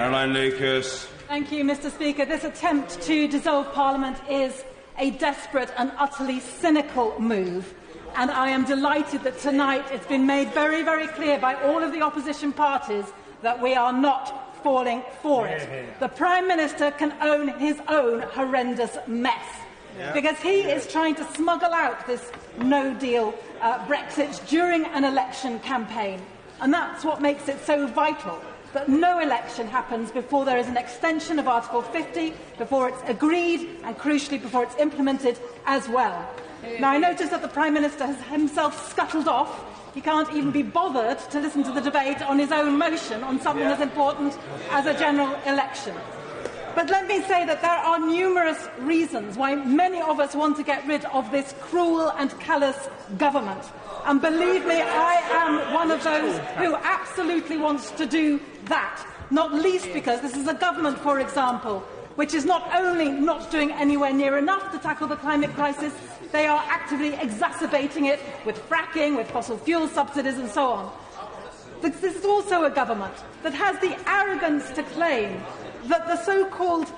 Caroline Lucas. Thank you, Mr Speaker. This attempt to dissolve Parliament is a desperate and utterly cynical move, and I am delighted that tonight it's been made very, very clear by all of the opposition parties that we are not falling for it. The Prime Minister can own his own horrendous mess, because he is trying to smuggle out this no-deal Brexit during an election campaign, and that's what makes it so vital that no election happens before there is an extension of Article 50, before it's agreed, and crucially before it's implemented as well. Now, I notice that the Prime Minister has himself scuttled off. He can't even be bothered to listen to the debate on his own motion on something as important as a general election. But let me say that there are numerous reasons why many of us want to get rid of this cruel and callous government. And believe me, I am one of those who absolutely wants to do that, not least because this is a government, for example, which is not only not doing anywhere near enough to tackle the climate crisis, they are actively exacerbating it with fracking, with fossil fuel subsidies and so on. This is also a government that has the arrogance to claim that the so-called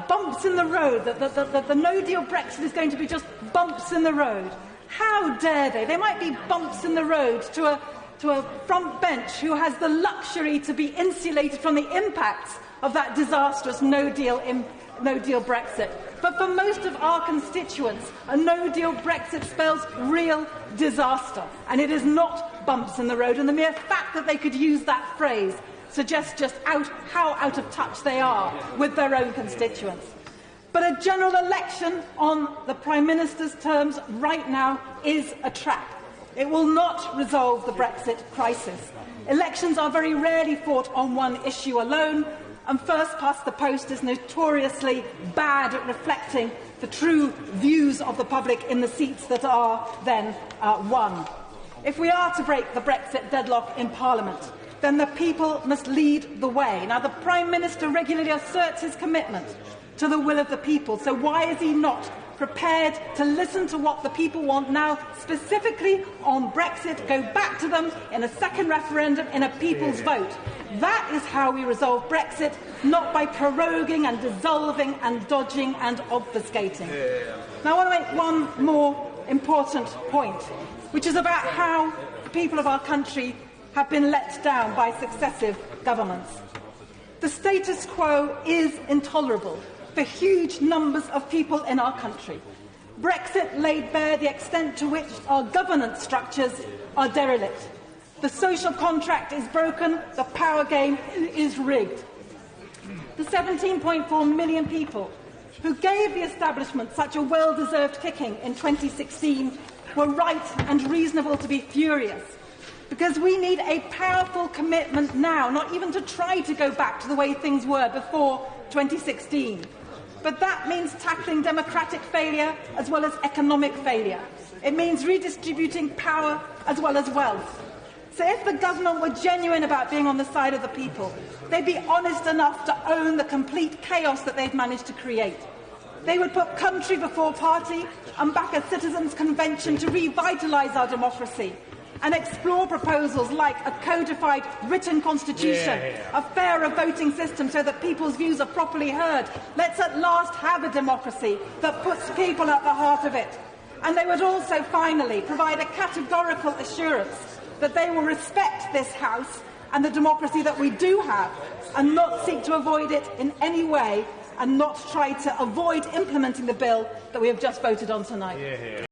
bumps in the road, that the no-deal Brexit is going to be just bumps in the road. How dare they? They might be bumps in the road to a front bench who has the luxury to be insulated from the impacts of that disastrous no-deal Brexit. But for most of our constituents, a no-deal Brexit spells real disaster, and it is not bumps in the road. And the mere fact that they could use that phrase suggests just how out of touch they are with their own constituents. But a general election on the Prime Minister's terms right now is a trap. It will not resolve the Brexit crisis. Elections are very rarely fought on one issue alone, and first past the post is notoriously bad at reflecting the true views of the public in the seats that are then won. If we are to break the Brexit deadlock in Parliament, then the people must lead the way. Now, the Prime Minister regularly asserts his commitment to the will of the people, so why is he not prepared to listen to what the people want now, specifically on Brexit, go back to them in a second referendum, in a people's vote? That is how we resolve Brexit, not by proroguing and dissolving and dodging and obfuscating. Now, I want to make one more important point, which is about how the people of our country have been let down by successive governments. The status quo is intolerable for huge numbers of people in our country. Brexit laid bare the extent to which our governance structures are derelict. The social contract is broken, the power game is rigged. The 17.4 million people who gave the establishment such a well-deserved kicking in 2016 were right and reasonable to be furious, because we need a powerful commitment now, not even to try to go back to the way things were before 2016. But that means tackling democratic failure as well as economic failure. It means redistributing power as well as wealth. So if the government were genuine about being on the side of the people, they'd be honest enough to own the complete chaos that they've managed to create. They would put country before party and back a citizens' convention to revitalise our democracy, and explore proposals like a codified written constitution, a fairer voting system so that people's views are properly heard. Let's at last have a democracy that puts people at the heart of it. And they would also finally provide a categorical assurance that they will respect this House and the democracy that we do have, and not seek to avoid it in any way, and not try to avoid implementing the bill that we have just voted on tonight.